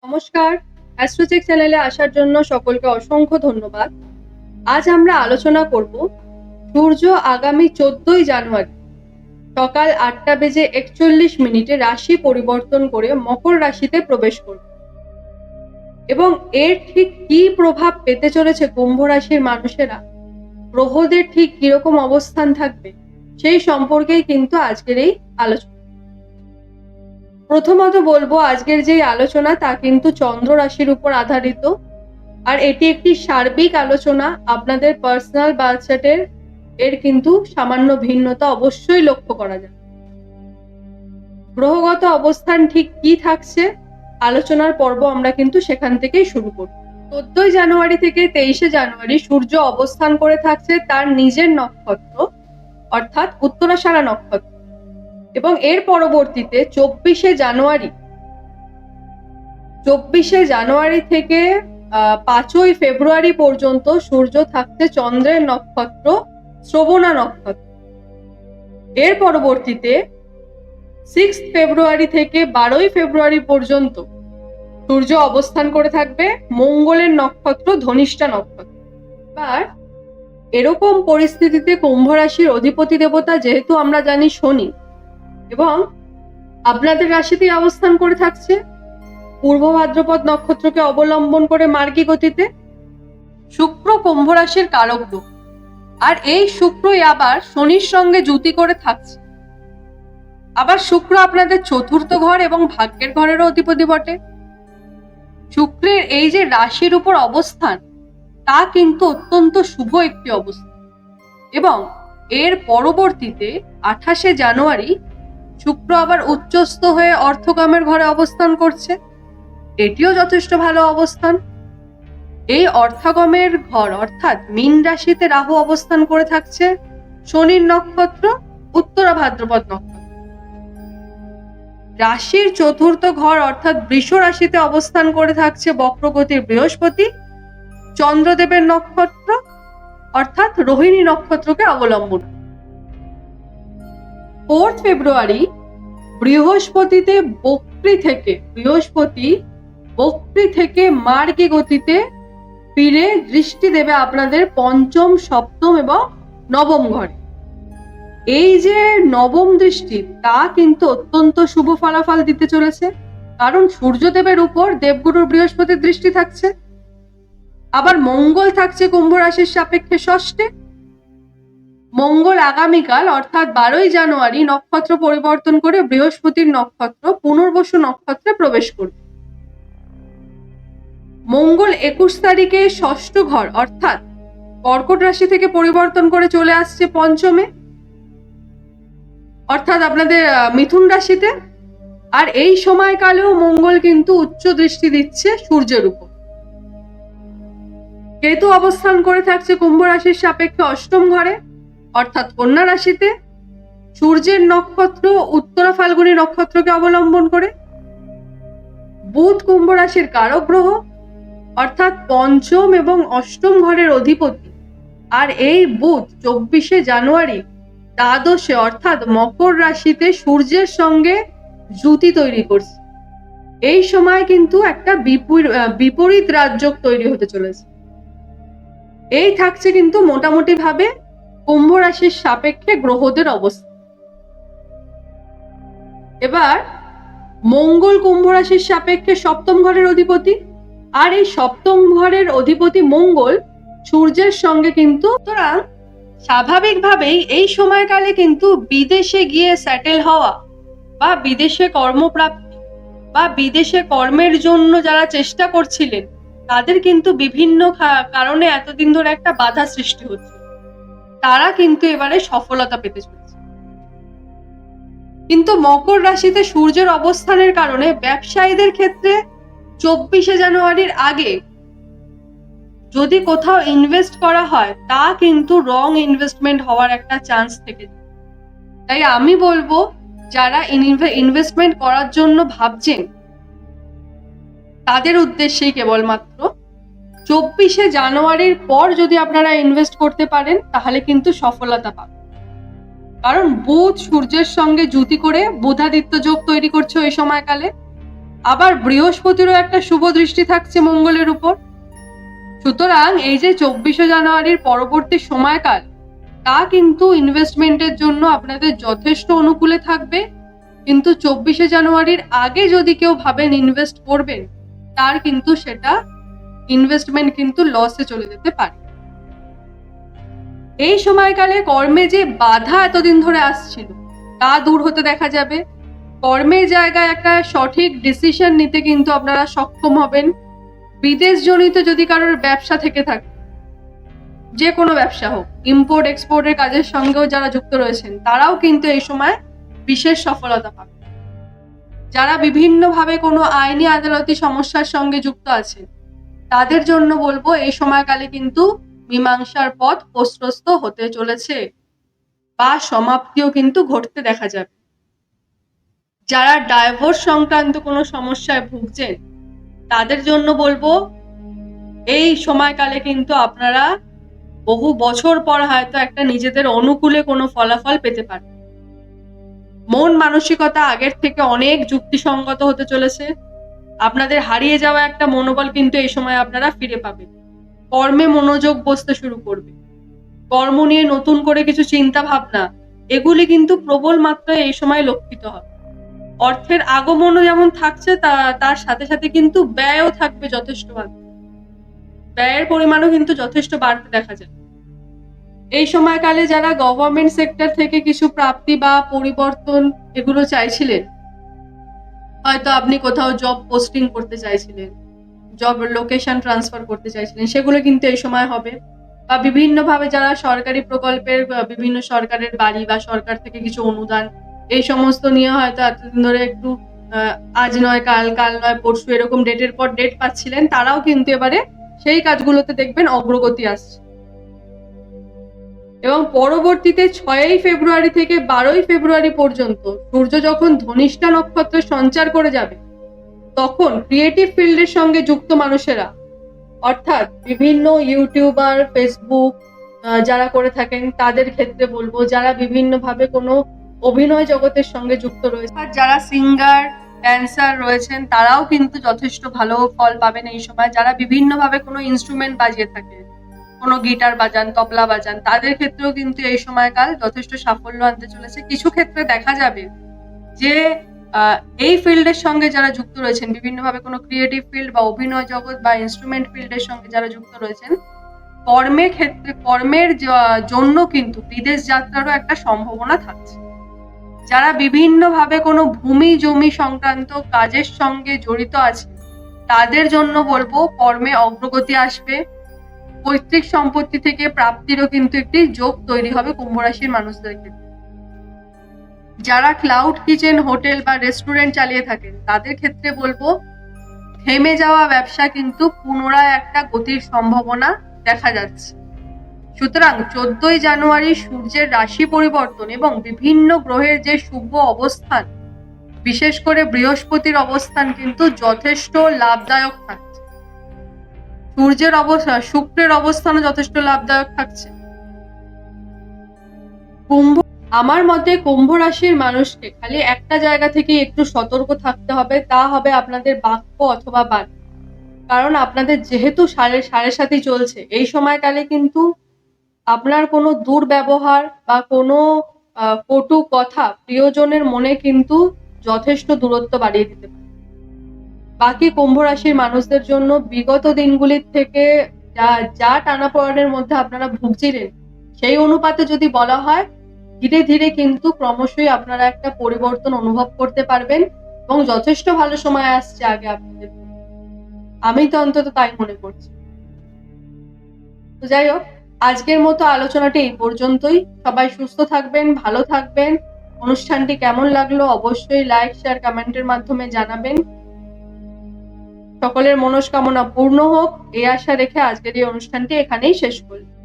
নমস্কার, অ্যাস্ট্রোচেক চ্যানেলে আসার জন্য সকলকে অসংখ্য ধন্যবাদ। আজ আমরা আলোচনা করব সূর্য আগামী 14ই জানুয়ারি সকাল 8:41 রাশি পরিবর্তন করে মকর রাশিতে প্রবেশ করবে এবং এর ঠিক কী প্রভাব পেতে চলেছে কুম্ভ রাশির মানুষেরা, গ্রহদের ঠিক কিরকম অবস্থান থাকবে সেই সম্পর্কেই কিন্তু আজকের এই আলোচনা। প্রথমত বলবো, আজকের যে আলোচনা তা কিন্তু চন্দ্র রাশির উপর আধারিত, আর এটি একটি সার্বিক আলোচনা। আপনাদের পার্সোনাল বার্থ চার্টের এর কিন্তু সামান্য ভিন্নতা অবশ্যই লক্ষ্য করা যায়। গ্রহগত অবস্থান ঠিক কি থাকছে আলোচনার পর্ব আমরা কিন্তু সেখান থেকেই শুরু করব। 14ই জানুয়ারি থেকে 23শে জানুয়ারি সূর্য অবস্থান করে থাকছে তার নিজের নক্ষত্র অর্থাৎ উত্তরাষাঢ়া নক্ষত্র, এবং এর পরবর্তীতে 24শে জানুয়ারি থেকে 5ই ফেব্রুয়ারি পর্যন্ত সূর্য থাকছে চন্দ্রের নক্ষত্র শ্রবণা নক্ষত্র। এর পরবর্তীতে 6 ফেব্রুয়ারি থেকে 12ই ফেব্রুয়ারি পর্যন্ত সূর্য অবস্থান করে থাকবে মঙ্গলের নক্ষত্র ধনিষ্ঠা নক্ষত্র। এবার এরকম পরিস্থিতিতে কুম্ভ রাশির অধিপতি দেবতা যেহেতু আমরা জানি শনি, এবং আপনাদের রাশিতেই অবস্থান করে থাকছে পূর্ব ভাদ্রপদ নক্ষত্রকে অবলম্বন করে মার্গী গতিতে। শুক্র কুম্ভ রাশির কারক গ্রহ, আর এই শুক্রই আবার শনির সঙ্গে যুতি করে থাকছে। আবার শুক্র আপনাদের চতুর্থ ঘর এবং ভাগ্যের ঘরেরও অধিপতি বটে। শুক্রের এই যে রাশির উপর অবস্থান তা কিন্তু অত্যন্ত শুভ একটি অবস্থান, এবং এর পরবর্তীতে 28শে জানুয়ারি শুক্র আবার উচ্চস্থ হয়ে অর্থকামের ঘরে অবস্থান করছে। এটিও যথেষ্ট ভালো অবস্থান। এই অর্থাগমের ঘর অর্থাৎ মীন রাশিতে রাহু অবস্থান করে থাকছে শনির নক্ষত্র উত্তরা ভাদ্রপদ নক্ষত্র। রাশির চতুর্থ ঘর অর্থাৎ বৃষ রাশিতে অবস্থান করে থাকছে বক্রগতির বৃহস্পতি চন্দ্রদেবের নক্ষত্র অর্থাৎ রোহিণী নক্ষত্রকে অবলম্বন। 4 ফেব্রুয়ারি বৃহস্পতি বক্রী থেকে মার্গী গতিতে ফিরে দৃষ্টি দেবে আপনাদের পঞ্চম, সপ্তম এবং নবম ঘরে। এই যে নবম দৃষ্টি তা কিন্তু অত্যন্ত শুভ ফলাফল দিতে চলেছে, কারণ সূর্যদেবের উপর দেবগুরুর বৃহস্পতির দৃষ্টি থাকছে। আবার মঙ্গল থাকছে কুম্ভ রাশির সাপেক্ষে ষষ্ঠে। মঙ্গল আগামীকাল অর্থাৎ 12ই জানুয়ারি নক্ষত্র পরিবর্তন করে বৃহস্পতির নক্ষত্র পুনর্বসু নক্ষত্রে প্রবেশ করবে। মঙ্গল 21 তারিখে ষষ্ঠ ঘর অর্থাৎ কর্কট রাশি থেকে পরিবর্তন করে চলে আসছে পঞ্চমে অর্থাৎ আপনাদের মিথুন রাশিতে। আর এই সময়কালেও মঙ্গল কিন্তু উচ্চ দৃষ্টি দিচ্ছে সূর্যের উপর। কেতু অবস্থান করে থাকছে কুম্ভ রাশির সাপেক্ষে অষ্টম ঘরে অর্থাৎ কন্যা রাশিতে সূর্যের নক্ষত্র উত্তরা ফাল্গুনী নক্ষত্রকে অবলম্বন করে। বুধ কুম্ভ রাশির কারক গ্রহ অর্থাৎ পঞ্চম এবং অষ্টম ঘরের অধিপতি, আর এই বুধ 24শে জানুয়ারি দ্বাদশে অর্থাৎ মকর রাশিতে সূর্যের সঙ্গে যুতি তৈরি করছে। এই সময় কিন্তু একটা বিপরীত রাজযোগ তৈরি হতে চলেছে। এই থাকছে কিন্তু মোটামুটি ভাবে কুম্ভ রাশির সাপেক্ষে গ্রহদের অবস্থা। এবার মঙ্গল কুম্ভ রাশির সাপেক্ষে সপ্তম ঘরের অধিপতি, আর এই সপ্তম ঘরের অধিপতি মঙ্গল সূর্যের সঙ্গে কিন্তু, সুতরাং স্বাভাবিকভাবেই এই সময়কালে কিন্তু বিদেশে গিয়ে সেটেল হওয়া বা বিদেশে কর্মপ্রাপ্তি বা বিদেশে কর্মের জন্য যারা চেষ্টা করছিলেন তাদের কিন্তু বিভিন্ন কারণে এতদিন ধরে একটা বাধা সৃষ্টি হচ্ছে, তারা কিন্তু এবারে সফলতা পেতে চলেছে। কিন্তু মকর রাশিতে সূর্যের অবস্থানের কারণে ব্যবসায়ীদের ক্ষেত্রে 24শে জানুয়ারির আগে যদি কোথাও ইনভেস্ট করা হয় তা কিন্তু রং ইনভেস্টমেন্ট হওয়ার একটা চান্স থেকে যায়। তাই আমি বলবো যারা ইনভেস্টমেন্ট করার জন্য ভাবছেন তাদের উদ্দেশ্যেই কেবলমাত্র 24শে জানুয়ারির পর যদি আপনারা ইনভেস্ট করতে পারেন তাহলে কিন্তু সফলতা পাবেন, কারণ বুধ সূর্যের সঙ্গে যুতি করে বুধাদিত্য যোগ তৈরি করছে ওই সময়কালে। আবার বৃহস্পতিরও একটা শুভ দৃষ্টি থাকছে মঙ্গলের উপর। সুতরাং এই যে 24শে জানুয়ারির পরবর্তী সময়কাল, তা কিন্তু ইনভেস্টমেন্টের জন্য আপনাদের যথেষ্ট অনুকূলে থাকবে। কিন্তু 24শে জানুয়ারির আগে যদি কেউ ভাবেন ইনভেস্ট করবেন, তার কিন্তু সেটা ইনভেস্টমেন্ট কিন্তু লসে চলে যেতে পারে। এই সময়কালে কর্মে যে বাধা এতদিন ধরে আসছিল, তা দূর হতে দেখা যাবে। কর্মের জায়গায় একটা সঠিক ডিসিশন নিতে কিন্তু আপনারা সক্ষম হবেন। বিদেশজনিত যদি কারোর ব্যবসা থেকে থাকে, যে কোনো ব্যবসা হোক, ইম্পোর্ট এক্সপোর্টের কাজের সঙ্গেও যারা যুক্ত রয়েছেন, তারাও কিন্তু এই সময় বিশেষ সফলতা পাবে। যারা বিভিন্নভাবে কোনো আইনি আদালতি সমস্যার সঙ্গে যুক্ত আছে, তাদের জন্য বলবো এই সময়কালে কিন্তু মীমাংসার পথ প্রশস্ত হতে চলেছে বা সমাপ্তিও কিন্তু ঘটতে দেখা যাবে। যারা ডাইভোর্স সংক্রান্ত কোনো সমস্যায় ভুগছেন, তাদের জন্য বলবো এই সময়কালে কিন্তু আপনারা বহু বছর পর হয়তো একটা নিজেদের অনুকূলে কোনো ফলাফল পেতে পারেন। মন মানসিকতা আগের থেকে অনেক যুক্তিসঙ্গত হতে চলেছে। আপনাদের হারিয়ে যাওয়া একটা মনোবল কিন্তু এই সময় আপনারা ফিরে পাবেন। কর্মে মনোযোগ বসতে শুরু করবে। কর্ম নিয়ে নতুন করে কিছু চিন্তা ভাবনা, এগুলি কিন্তু প্রবল মাত্রায় এই সময় লক্ষিত হবে। অর্থের আগমনও যেমন থাকছে, তার সাথে সাথে কিন্তু ব্যয়ও থাকবে যথেষ্ট মাত্রায়। ব্যয়ের পরিমাণও কিন্তু যথেষ্ট বাড়তে দেখা যায়। এই সময়কালে যারা গভর্নমেন্ট সেক্টর থেকে কিছু প্রাপ্তি বা পরিবর্তন এগুলো চাইছিলেন, হয়তো আপনি কোথাও জব পোস্টিং করতে চাইছিলেন, জব লোকেশন ট্রান্সফার করতে চাইছিলেন, সেগুলো কিন্তু এই সময় হবে। বা বিভিন্নভাবে যারা সরকারি প্রকল্পের বিভিন্ন সরকারের বাড়ি বা সরকার থেকে কিছু অনুদান, এই সমস্ত নিয়ে হয়তো এতদিন ধরে একটু আজ নয় কাল, কাল নয় পরশু এরকম ডেটের পর ডেট পাচ্ছিলেন, তারাও কিন্তু এবারে সেই কাজগুলোতে দেখবেন অগ্রগতি আসছে। এবং পরবর্তীতে 6ই ফেব্রুয়ারি থেকে 12ই ফেব্রুয়ারি পর্যন্ত সূর্য যখন ধনিষ্ঠা নক্ষত্রে সঞ্চার করে যাবে, তখন ক্রিয়েটিভ ফিল্ডের সঙ্গে যুক্ত মানুষেরা, অর্থাৎ বিভিন্ন ইউটিউবার, ফেসবুক যারা করে থাকেন, তাদের ক্ষেত্রে বলবো, যারা বিভিন্নভাবে কোনো অভিনয় জগতের সঙ্গে যুক্ত রয়েছে, আর যারা সিঙ্গার ড্যান্সার রয়েছেন, তারাও কিন্তু যথেষ্ট ভালো ফল পাবেন এই সময়। যারা বিভিন্নভাবে কোনো ইনস্ট্রুমেন্ট বাজিয়ে থাকে, কোনো গিটার বাজান, তবলা বাজান, তাদের ক্ষেত্রেও কিন্তু এই সময়কাল যথেষ্ট সাফল্য আনতে চলেছে। কিছু ক্ষেত্রে দেখা যাবে যে এই ফিল্ডের সঙ্গে যারা যুক্ত রয়েছেন, বিভিন্নভাবে কোনো ক্রিয়েটিভ ফিল্ড বা অভিনয় জগৎ বা ইনস্ট্রুমেন্ট ফিল্ডের সঙ্গে যারা যুক্ত রয়েছেন, কর্মের জন্য কিন্তু বিদেশ যাত্রারও একটা সম্ভাবনা থাকছে। যারা বিভিন্নভাবে কোনো ভূমি জমি সংক্রান্ত কাজের সঙ্গে জড়িত আছে, তাদের জন্য বলবো কর্মে অগ্রগতি আসবে। পৈতৃক সম্পত্তি থেকে প্রাপ্তিরও কিন্তু একটি যোগ তৈরি হবে কুম্ভ রাশির মানুষদের ক্ষেত্রে। যারা ক্লাউড কিচেন, হোটেল বা রেস্টুরেন্ট চালিয়ে থাকেন, তাদের ক্ষেত্রে বলবো থেমে যাওয়া ব্যবসা কিন্তু পুনরায় একটা গতির সম্ভাবনা দেখা যাচ্ছে। সুতরাং 14ই জানুয়ারি সূর্যের রাশি পরিবর্তন এবং বিভিন্ন গ্রহের যে শুভ অবস্থান, বিশেষ করে বৃহস্পতির অবস্থান কিন্তু যথেষ্ট লাভদায়ক থাকছে। সূর্যের অবস্থান, শুক্রের অবস্থানও যথেষ্ট লাভদায়ক থাকছে। আমার মতে কুম্ভ রাশির মানুষকে খালি একটা জায়গা থেকে একটু সতর্ক থাকতে হবে, তা হবে আপনাদের বাক্য অথবা বাণী। কারণ আপনাদের যেহেতু সাড়ে সাথী চলছে, এই সময়কালে কিন্তু আপনার কোনো দুর্ব্যবহার বা কোনো কটু কথা প্রিয়জনের মনে কিন্তু যথেষ্ট দূরত্ব বাড়িয়ে দিতে পারে। বাকি কুম্ভ রাশির মানুষদের জন্য বিগত দিনগুলির থেকে যা টানাপোড়েনের মধ্যে আপনারা ভুগছিলেন, সেই অনুপাতে যদি বলা হয়, ধীরে ধীরে কিন্তু ক্রমশই আপনারা একটা পরিবর্তন অনুভব করতে পারবেন এবং যথেষ্ট ভালো সময় আসছে আগে আপনাদের। আমি তো অন্তত তাই মনে করছি। তো যাই হোক, আজকের মতো আলোচনাটি এই পর্যন্তই। সবাই সুস্থ থাকবেন, ভালো থাকবেন। অনুষ্ঠানটি কেমন লাগলো অবশ্যই লাইক, শেয়ার, কমেন্টের মাধ্যমে জানাবেন। সকলের মনস্কামনা পূর্ণ হোক, এই আশা রেখে আজকের এই অনুষ্ঠানটি এখানেই শেষ করলাম।